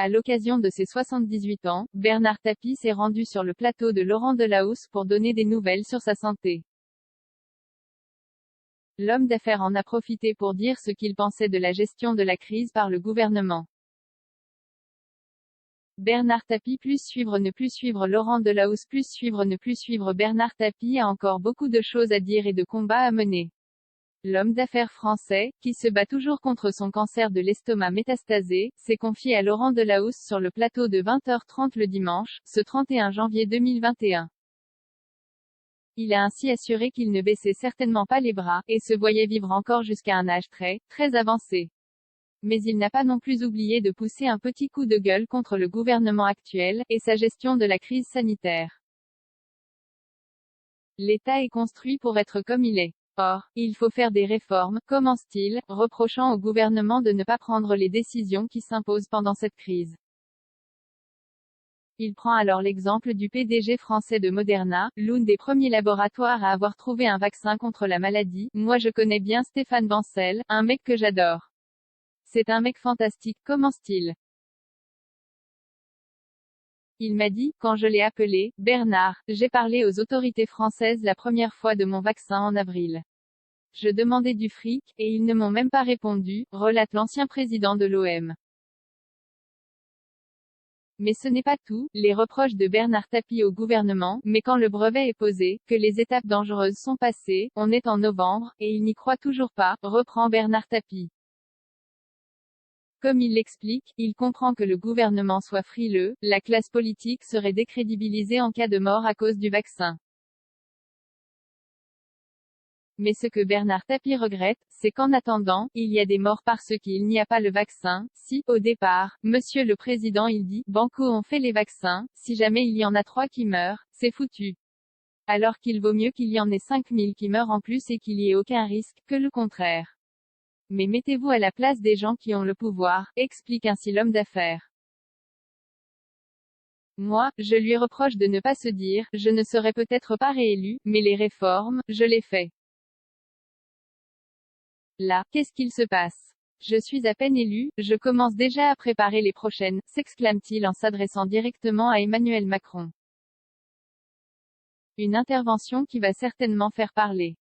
À l'occasion de ses 78 ans, Bernard Tapie s'est rendu sur le plateau de Laurent Delahousse pour donner des nouvelles sur sa santé. L'homme d'affaires en a profité pour dire ce qu'il pensait de la gestion de la crise par le gouvernement. Bernard Tapie plus suivre ne plus suivre Laurent Delahousse plus suivre ne plus suivre Bernard Tapie a encore beaucoup de choses à dire et de combats à mener. L'homme d'affaires français, qui se bat toujours contre son cancer de l'estomac métastasé, s'est confié à Laurent Delahousse sur le plateau de 20h30 le dimanche, ce 31 janvier 2021. Il a ainsi assuré qu'il ne baissait certainement pas les bras, et se voyait vivre encore jusqu'à un âge très avancé. Mais il n'a pas non plus oublié de pousser un petit coup de gueule contre le gouvernement actuel, et sa gestion de la crise sanitaire. L'État est construit pour être comme il est. Or, il faut faire des réformes, commence-t-il, reprochant au gouvernement de ne pas prendre les décisions qui s'imposent pendant cette crise. Il prend alors l'exemple du PDG français de Moderna, l'un des premiers laboratoires à avoir trouvé un vaccin contre la maladie. Moi je connais bien Stéphane Bancel, un mec que j'adore. C'est un mec fantastique, commence-t-il. Il m'a dit, quand je l'ai appelé, Bernard, j'ai parlé aux autorités françaises la première fois de mon vaccin en avril. Je demandais du fric, et ils ne m'ont même pas répondu, relate l'ancien président de l'OM. Mais ce n'est pas tout, les reproches de Bernard Tapie au gouvernement, mais quand le brevet est posé, que les étapes dangereuses sont passées, on est en novembre, et il n'y croit toujours pas, reprend Bernard Tapie. Comme il l'explique, il comprend que le gouvernement soit frileux, la classe politique serait décrédibilisée en cas de mort à cause du vaccin. Mais ce que Bernard Tapie regrette, c'est qu'en attendant, il y a des morts parce qu'il n'y a pas le vaccin. Si, au départ, Monsieur le Président il dit, banco on fait les vaccins, si jamais il y en a 3 qui meurent, c'est foutu. Alors qu'il vaut mieux qu'il y en ait 5000 qui meurent en plus et qu'il n'y ait aucun risque, que le contraire. Mais mettez-vous à la place des gens qui ont le pouvoir, explique ainsi l'homme d'affaires. Moi, je lui reproche de ne pas se dire, je ne serai peut-être pas réélu, mais les réformes, je les fais. Là, qu'est-ce qu'il se passe? Je suis à peine élu, je commence déjà à préparer les prochaines, s'exclame-t-il en s'adressant directement à Emmanuel Macron. Une intervention qui va certainement faire parler.